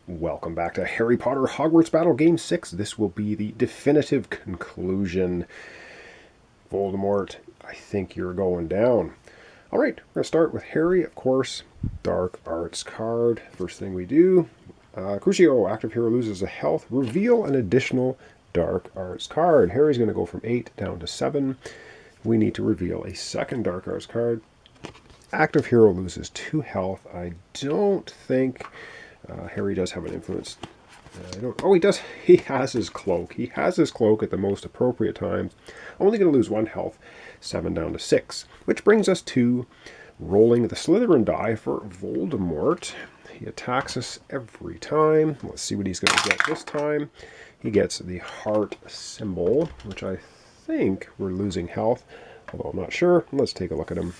Welcome back to Harry Potter Hogwarts Battle Game 6. This will be the definitive conclusion. Voldemort, I think you're going down. Alright, we're going to start with Harry, of course. Dark Arts card. First thing we do. Crucio, active hero loses a health. Reveal an additional Dark Arts card. Harry's going to go from 8 down to 7. We need to reveal a second Dark Arts card. Active hero loses 2 health. I don't think... Harry does have an influence. Oh, he does. He has his cloak. He has his cloak at the most appropriate times. Only going to lose 1 health, 7 down to 6. Which brings us to rolling the Slytherin die for Voldemort. He attacks us every time. Let's see what he's going to get this time. He gets the heart symbol, which I think we're losing health, although I'm not sure. Let's take a look at him.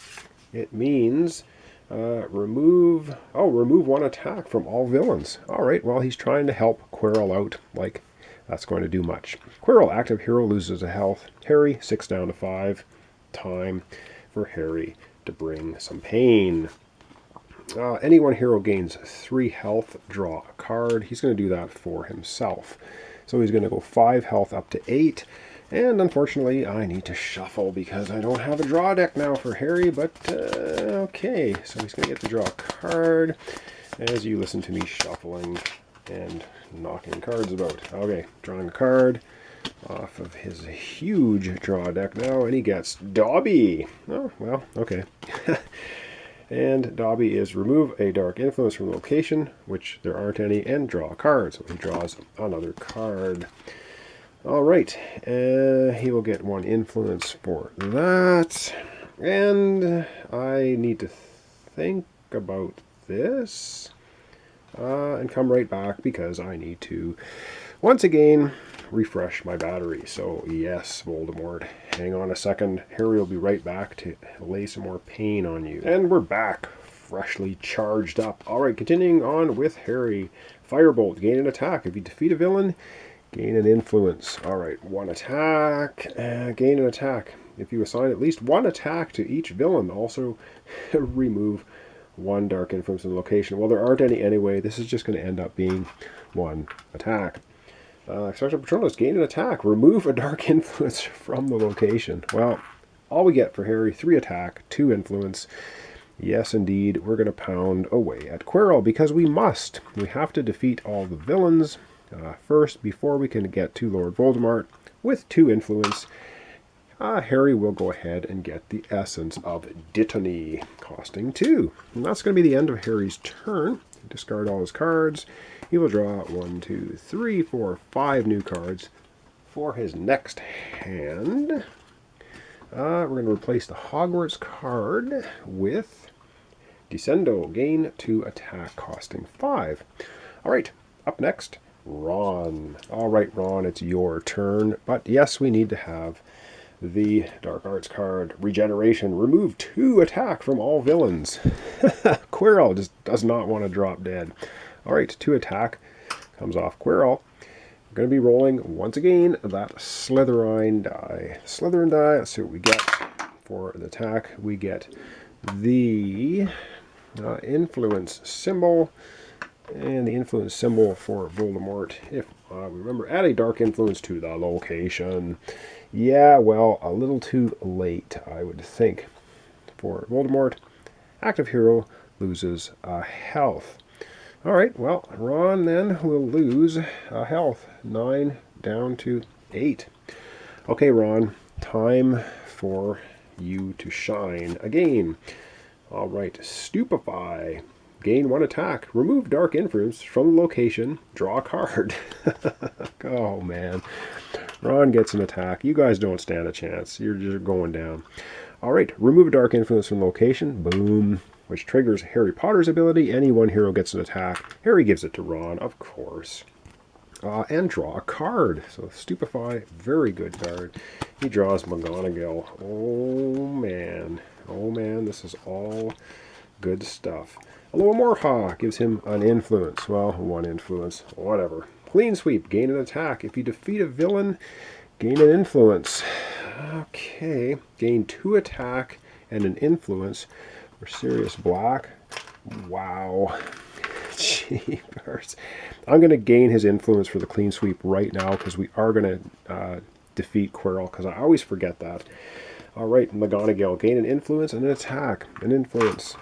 It means... remove 1 attack from all villains. Alright, well, he's trying to help Quirrell out. Like, that's going to do much. Quirrell, active hero, loses a health. Harry, 6 down to 5. Time for Harry to bring some pain. Any one hero gains 3 health, draw a card. He's going to do that for himself. So he's going to go 5 health up to 8. And unfortunately, I need to shuffle because I don't have a draw deck now for Harry, but okay. So he's going to get to draw a card as you listen to me shuffling and knocking cards about. Okay, drawing a card off of his huge draw deck now, and he gets Dobby. Oh, well, okay. And Dobby is remove a dark influence from the location, which there aren't any, and draw a card. So he draws another card. Alright, he will get 1 influence for that. And I need to think about this and come right back because I need to, once again, refresh my battery. So yes, Voldemort, hang on a second. Harry will be right back to lay some more pain on you. And we're back, freshly charged up. Alright, continuing on with Harry. Firebolt, gain an attack. If you defeat a villain, gain an influence. Alright, 1 attack. Gain an attack. If you assign at least 1 attack to each villain, also remove 1 dark influence in the location. Well, there aren't any anyway. This is just going to end up being 1 attack. Expecto Patronus, gain an attack. Remove a dark influence from the location. Well, all we get for Harry, 3 attack, 2 influence. Yes, indeed, we're going to pound away at Quirrell because we must. We have to defeat all the villains first before we can get to Lord Voldemort with 2 influence. Harry will go ahead and get the essence of Dittany, costing 2. And that's going to be the end of Harry's turn. Discard all his cards. He will draw 1, 2, 3, 4, 5 new cards for his next hand. We're going to replace the Hogwarts card with Descendo, gain 2 attack, costing 5. Alright, up next, Ron. Alright, Ron, it's your turn. But yes, we need to have the Dark Arts card, Regeneration. Remove 2 attack from all villains. Quirrell just does not want to drop dead. Alright, 2 attack comes off Quirrell. We're going to be rolling, once again, that Slytherin die. Slytherin die, let's see what we get for the attack. We get the influence symbol. And the influence symbol for Voldemort, if we remember, add a dark influence to the location. Yeah, well, a little too late, I would think, for Voldemort. Active hero loses health. Alright, well, Ron then will lose health. 9 down to 8. Okay, Ron, time for you to shine again. Alright, Stupefy. Gain 1 attack. Remove dark influence from the location. Draw a card. Oh, man. Ron gets an attack. You guys don't stand a chance. You're just going down. Alright, remove a dark influence from the location. Boom. Which triggers Harry Potter's ability. Any one hero gets an attack. Harry gives it to Ron, of course. And draw a card. So Stupefy, very good card. He draws McGonagall. Oh, man. Oh, man, this is all good stuff. Alohomorpha gives him an influence. Well, 1 influence. Whatever. Clean Sweep. Gain an attack. If you defeat a villain, gain an influence. Okay. Gain 2 attack and an influence for Sirius Black. Wow. Jeepers. I'm going to gain his influence for the clean sweep right now because we are going to defeat Quirrell, because I always forget that. All right, McGonagall, gain an influence and an attack. An influence,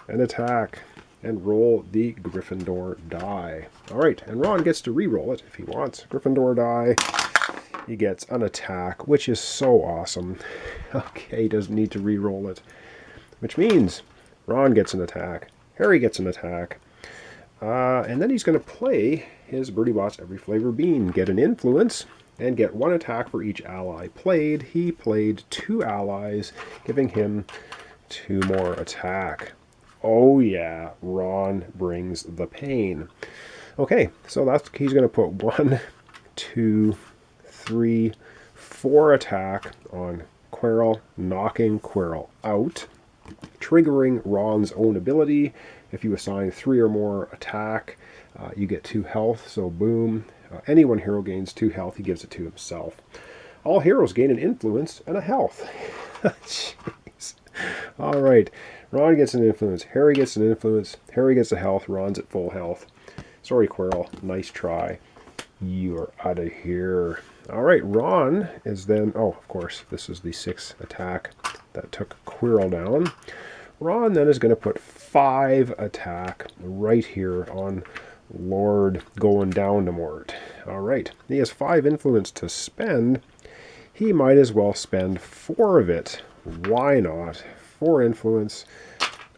an attack, and roll the Gryffindor die. All right, and Ron gets to re-roll it if he wants. Gryffindor die. He gets an attack, which is so awesome. Okay, he doesn't need to re-roll it, which means Ron gets an attack. Harry gets an attack. And then he's going to play his Bertie Bott's Every Flavor Bean. Get an influence and get one attack for each ally played. He played 2 allies, giving him 2 more attack. Oh yeah, Ron brings the pain. Okay, so he's going to put 1, 2, 3, 4 attack on Quirrell, knocking Quirrell out, triggering Ron's own ability. If you assign 3 or more attack, you get 2 health, so boom. Any one hero gains 2 health, he gives it to himself. All heroes gain an influence and a health. Jeez. All right, Ron gets an influence, Harry gets an influence, Harry gets a health, Ron's at full health. Sorry, Quirrell, nice try. You're out of here. All right, Ron is then, oh, of course, this is the 6th attack that took Quirrell down. Ron then is going to put 5 attack right here on Lord going down to Mort. All right, he has 5 influence to spend. He might as well spend 4 of it. Why not? 4 influence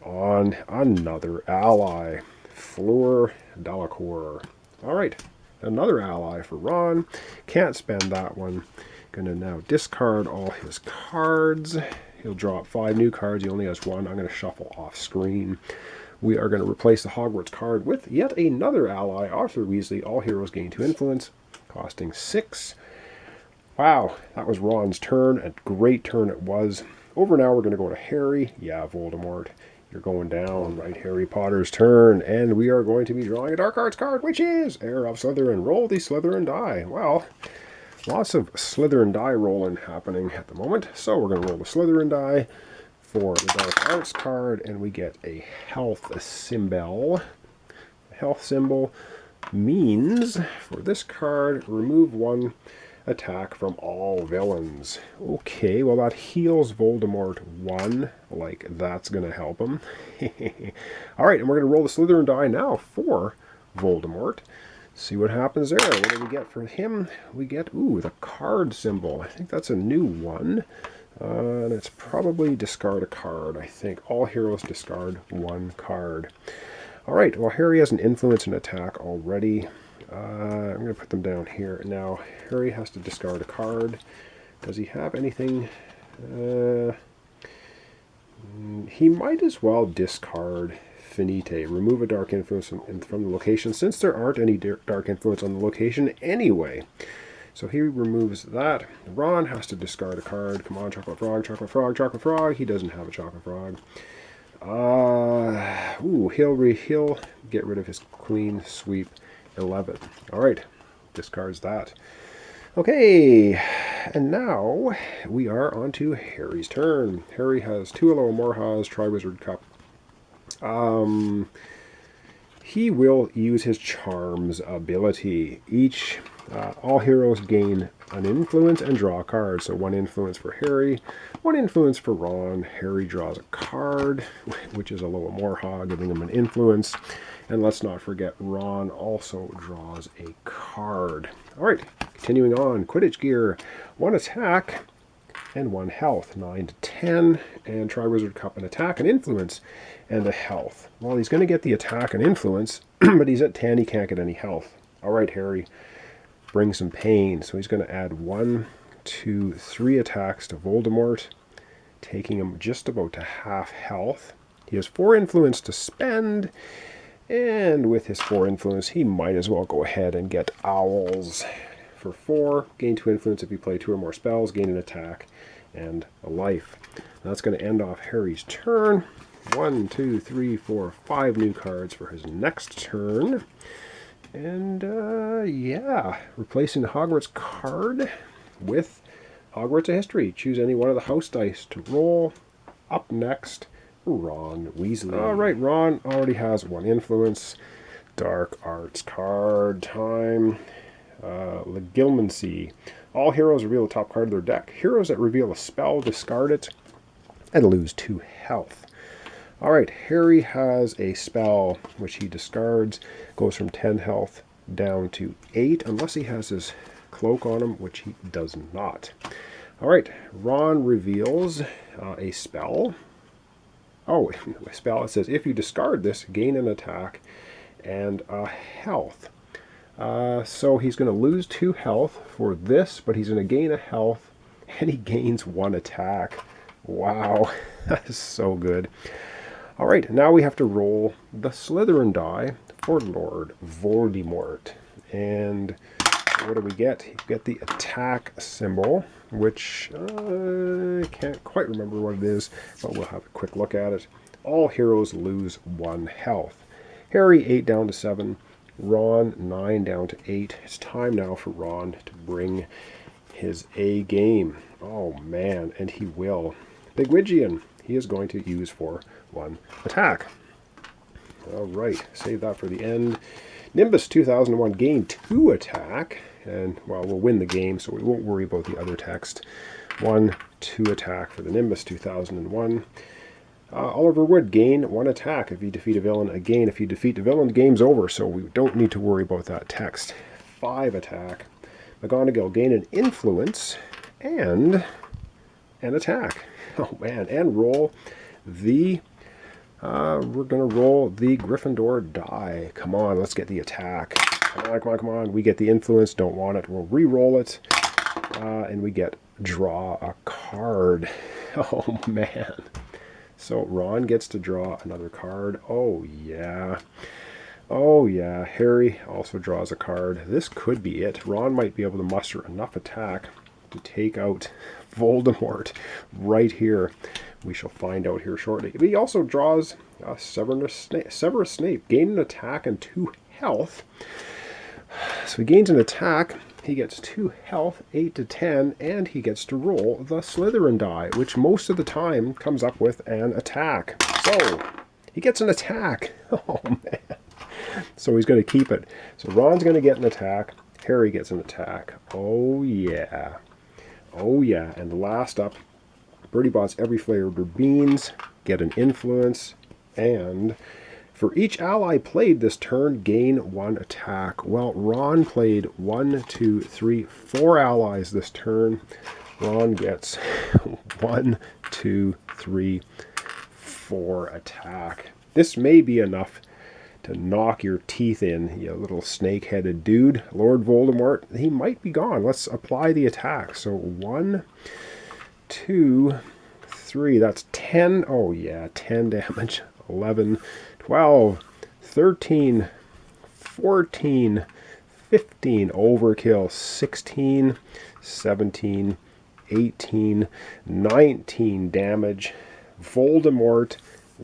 on another ally, Fleur Delacour. All right, another ally for Ron. Can't spend that one. Going to now discard all his cards. He'll draw up 5 new cards. He only has 1. I'm going to shuffle off screen. We are going to replace the Hogwarts card with yet another ally, Arthur Weasley. All heroes gain 2 influence, costing 6. Wow, that was Ron's turn. A great turn it was. Over now, we're going to go to Harry. Yeah, Voldemort, you're going down. Right, Harry Potter's turn. And we are going to be drawing a Dark Arts card, which is Heir of Slytherin. Roll the Slytherin die. Well, lots of Slytherin die rolling happening at the moment. So we're going to roll the Slytherin die for the Dark Arts card, and we get a health symbol. A health symbol means, for this card, remove 1 attack from all villains. Okay, well that heals Voldemort 1. Like, that's going to help him. Alright, and we're going to roll the Slytherin die now for Voldemort. See what happens there. What do we get for him? We get, ooh, the card symbol. I think that's a new one. And it's probably discard a card. I think all heroes discard 1 card. All right, well, Harry has an influence and attack already. I'm going to put them down here. Now, Harry has to discard a card. Does he have anything? He might as well discard Finite. Remove a dark influence from the location, since there aren't any dark influence on the location anyway. So he removes that. Ron has to discard a card. Come on, Chocolate Frog, Chocolate Frog, Chocolate Frog. He doesn't have a Chocolate Frog. He'll get rid of his clean sweep 11. All right, discards that. Okay, and now we are on to Harry's turn. Harry has 2 Aloha Morhas, Triwizard Cup. He will use his Charms ability. All heroes gain an influence and draw a card. So 1 influence for Harry, 1 influence for Ron. Harry draws a card, which is a Aloha Morha, giving him an influence. And let's not forget, Ron also draws a card. All right, continuing on. Quidditch gear. 1 attack and 1 health. 9 to 10. And Triwizard Cup, an attack, an influence, and a health. Well, he's going to get the attack and influence, but he's at 10. He can't get any health. All right, Harry, bring some pain. So he's going to add 1, 2, 3 attacks to Voldemort, taking him just about to half health. He has 4 influence to spend, and with his 4 influence, he might as well go ahead and get Owls for 4. Gain 2 influence if you play 2 or more spells, gain an attack and a life. That's going to end off Harry's turn. 1, 2, 3, 4, 5 new cards for his next turn. And yeah, replacing the Hogwarts card with Hogwarts of History. Choose any one of the house dice to roll. Up next, Ron Weasley. All right, Ron already has 1 influence. Dark Arts card time. Legilmancy. All heroes reveal the top card of their deck. Heroes that reveal a spell, discard it, and lose 2 health. Alright, Harry has a spell which he discards, goes from 10 health down to 8, unless he has his cloak on him, which he does not. Alright, Ron reveals a spell. Oh, a spell. It says, if you discard this, gain an attack and a health. So he's going to lose 2 health for this, but he's going to gain a health, and he gains 1 attack. Wow, that is so good. All right, now we have to roll the Slytherin die for Lord Voldemort. And what do we get? You get the attack symbol, which I can't quite remember what it is, but we'll have a quick look at it. All heroes lose 1 health. Harry 8 down to 7. Ron 9 down to 8. It's time now for Ron to bring his A game. Oh man, and he will. Pigwidgeon, he is going to use for 1 attack. Alright, save that for the end. Nimbus 2001, gain 2 attack. And, well, we'll win the game, so we won't worry about the other text. 1, 2 attack for the Nimbus 2001. Oliver Wood, gain 1 attack if you defeat a villain. Again, if you defeat the villain, the game's over, so we don't need to worry about that text. 5 attack. McGonagall, gain an influence and an attack. Oh man, and roll the, we're going to roll the Gryffindor die. Come on, let's get the attack. Come on, come on, come on. We get the influence, don't want it. We'll re-roll it, and we get draw a card. Oh man. So Ron gets to draw another card. Oh yeah. Oh yeah. Harry also draws a card. This could be it. Ron might be able to muster enough attack to take out Voldemort right here. We shall find out here shortly. But he also draws Severus Snape. Gain an attack and 2 health. So he gains an attack. He gets 2 health, 8 to 10, and he gets to roll the Slytherin die, which most of the time comes up with an attack. So, he gets an attack. Oh, man. So he's going to keep it. So Ron's going to get an attack. Harry gets an attack. Oh, yeah. Oh, yeah. And last up, Bertie Bott's Every Flavored Beans get an influence, and for each ally played this turn, gain 1 attack. Well, Ron played 1, 2, 3, 4 allies this turn. Ron gets 1, 2, 3, 4 attack. This may be enough to knock your teeth in, you little snake-headed dude. Lord Voldemort, he might be gone. Let's apply the attack. So 1, 2, 3. That's 10. Oh, yeah, 10 damage. 11, 12, 13, 14, 15, overkill, 16, 17, 18, 19 damage. Voldemort,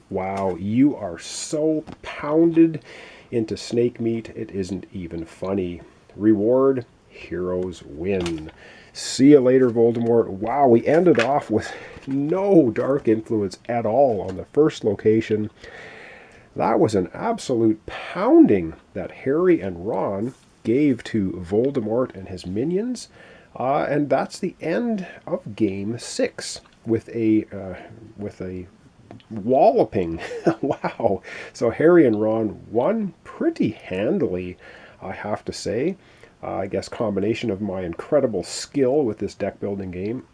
wow, you are so pounded into snake meat, it isn't even funny. Reward, heroes win. See you later, Voldemort. Wow, we ended off with no dark influence at all on the first location. That was an absolute pounding that Harry and Ron gave to Voldemort and his minions. And that's the end of Game 6 with a walloping. Wow. So Harry and Ron won pretty handily, I have to say. I guess combination of my incredible skill with this deck building game.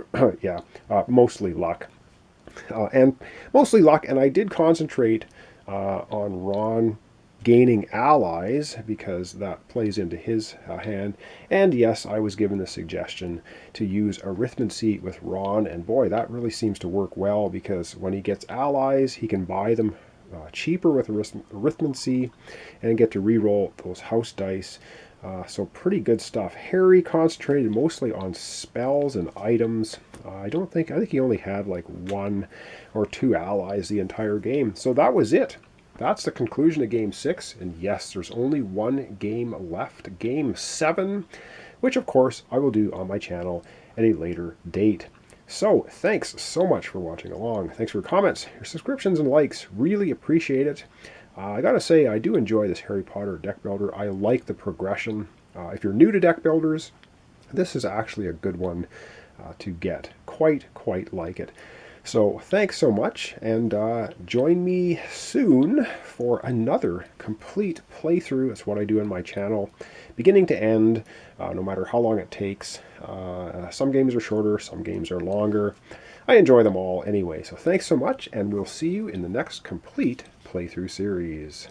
Yeah, mostly luck. And I did concentrate on Ron gaining allies because that plays into his hand. And yes, I was given the suggestion to use arithmancy with Ron, and boy, that really seems to work well because when he gets allies, he can buy them cheaper with arithmancy and get to re-roll those house dice. So pretty good stuff. Harry concentrated mostly on spells and items. I think he only had like 1 or 2 allies the entire game. So that was it. That's the conclusion of Game 6. And yes, there's only 1 game left, Game 7, which of course I will do on my channel at a later date. So thanks so much for watching along. Thanks for your comments, your subscriptions, and likes. Really appreciate it. I gotta say, I do enjoy this Harry Potter deck builder. I like the progression. If you're new to deck builders, this is actually a good one to get. Quite like it. So thanks so much, and join me soon for another complete playthrough. It's what I do on my channel, beginning to end, no matter how long it takes. Some games are shorter, some games are longer. I enjoy them all anyway, so thanks so much, and we'll see you in the next complete playthrough series.